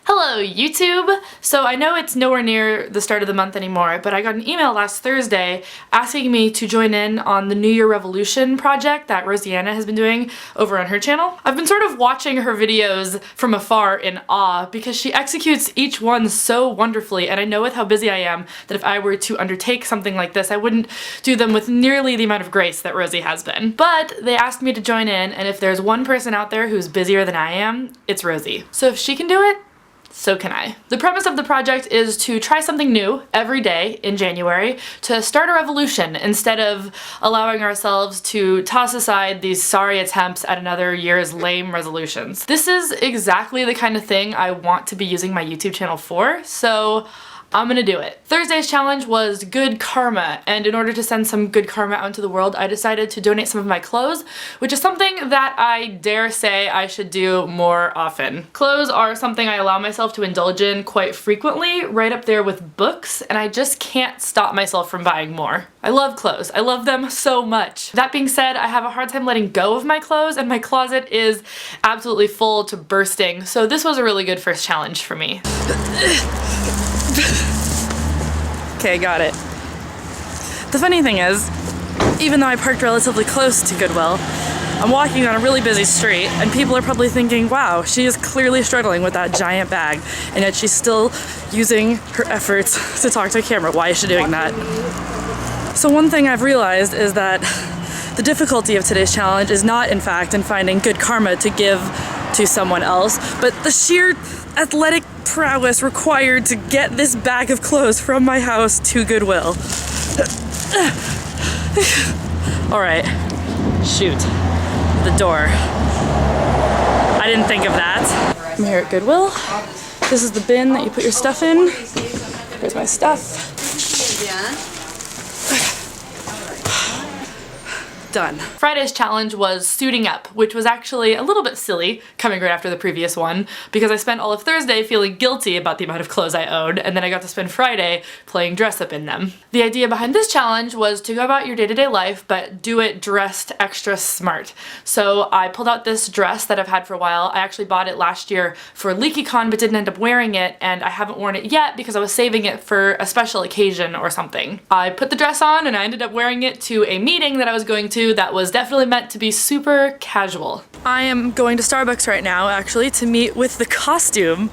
Hello YouTube! So I know it's nowhere near the start of the month anymore, but I got an email last Thursday asking me to join in on the New Year Revolution project that Rosianna has been doing over on her channel. I've been sort of watching her videos from afar in awe because she executes each one so wonderfully, and I know with how busy I am that if I were to undertake something like this I wouldn't do them with nearly the amount of grace that Rosie has been. But they asked me to join in, and if there's one person out there who's busier than I am, it's Rosie. So if she can do it, so can I. The premise of the project is to try something new every day in January to start a revolution instead of allowing ourselves to toss aside these sorry attempts at another year's lame resolutions. This is exactly the kind of thing I want to be using my YouTube channel for, so I'm gonna do it. Thursday's challenge was good karma, and in order to send some good karma out into the world, I decided to donate some of my clothes, which is something that I dare say I should do more often. Clothes are something I allow myself to indulge in quite frequently, right up there with books, and I just can't stop myself from buying more. I love clothes. I love them so much. That being said, I have a hard time letting go of my clothes, and my closet is absolutely full to bursting, so this was a really good first challenge for me. Okay, got it. The funny thing is, even though I parked relatively close to Goodwill, I'm walking on a really busy street and people are probably thinking, wow, she is clearly struggling with that giant bag, and yet she's still using her efforts to talk to a camera. Why is she doing that? So one thing I've realized is that the difficulty of today's challenge is not, in fact, in finding good karma to give to someone else, but the sheer athletic prowess required to get this bag of clothes from my house to Goodwill. Alright, shoot, the door. I didn't think of that. I'm here at Goodwill. This is the bin that you put your stuff in. Here's my stuff. Done. Friday's challenge was suiting up, which was actually a little bit silly, coming right after the previous one, because I spent all of Thursday feeling guilty about the amount of clothes I owned, and then I got to spend Friday playing dress up in them. The idea behind this challenge was to go about your day-to-day life, but do it dressed extra smart. So I pulled out this dress that I've had for a while. I actually bought it last year for LeakyCon, but didn't end up wearing it, and I haven't worn it yet because I was saving it for a special occasion or something. I put the dress on and I ended up wearing it to a meeting that I was going to that was definitely meant to be super casual. I am going to Starbucks right now, actually, to meet with the costume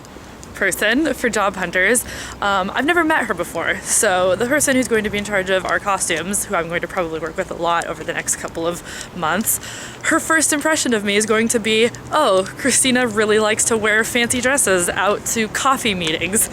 person for Job Hunters. I've never met her before, so the person who's going to be in charge of our costumes, who I'm going to probably work with a lot over the next couple of months, her first impression of me is going to be, oh, Kristina really likes to wear fancy dresses out to coffee meetings.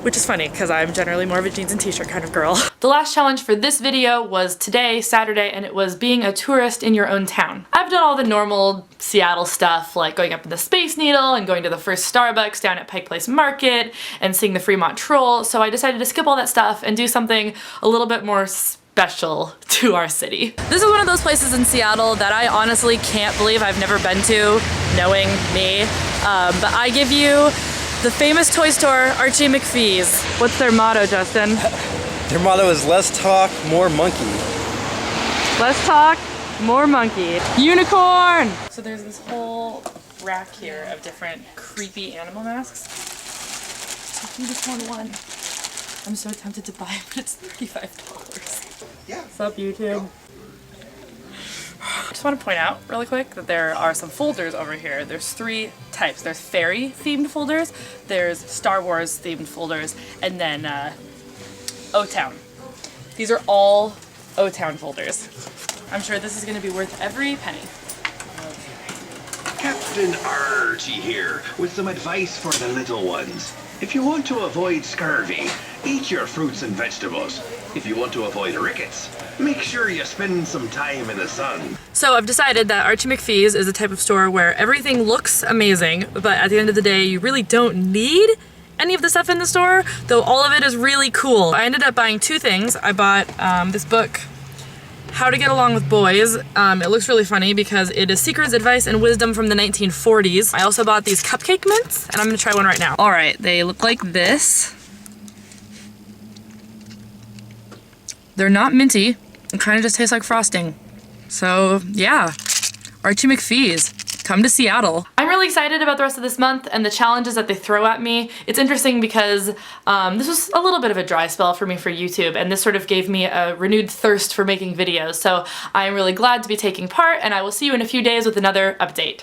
Which is funny, because I'm generally more of a jeans and t-shirt kind of girl. The last challenge for this video was today, Saturday, and it was being a tourist in your own town. I've done all the normal Seattle stuff, like going up in the Space Needle and going to the first Starbucks down at Pike Place Market and seeing the Fremont Troll, so I decided to skip all that stuff and do something a little bit more special to our city. This is one of those places in Seattle that I honestly can't believe I've never been to, knowing me, but I give you the famous toy store, Archie McPhee's. What's their motto, Justin? Their motto is less talk, more monkey. Less talk, more monkey. Unicorn! So there's this whole rack here of different creepy animal masks. So you just want one. I'm so tempted to buy it, but it's $35. Yeah. What's up, YouTube? I just want to point out really quick that there are some folders over here. There's three types. There's fairy themed folders, there's Star Wars themed folders, and then O-Town. These are all O-Town folders. I'm sure this is going to be worth every penny. Captain Archie here with some advice for the little ones. If you want to avoid scurvy, eat your fruits and vegetables. If you want to avoid rickets, make sure you spend some time in the sun. So I've decided that Archie McPhee's is the type of store where everything looks amazing, but at the end of the day, you really don't need any of the stuff in the store, though all of it is really cool. I ended up buying two things. I bought this book, How to Get Along with Boys. It looks really funny because it is secrets, advice, and wisdom from the 1940s. I also bought these cupcake mints, and I'm gonna try one right now. All right, they look like this. They're not minty. It kind of just tastes like frosting. So yeah, Archie McPhee's. come to Seattle. I'm really excited about the rest of this month and the challenges that they throw at me. It's interesting because this was a little bit of a dry spell for me for YouTube, and this sort of gave me a renewed thirst for making videos. So I am really glad to be taking part, and I will see you in a few days with another update.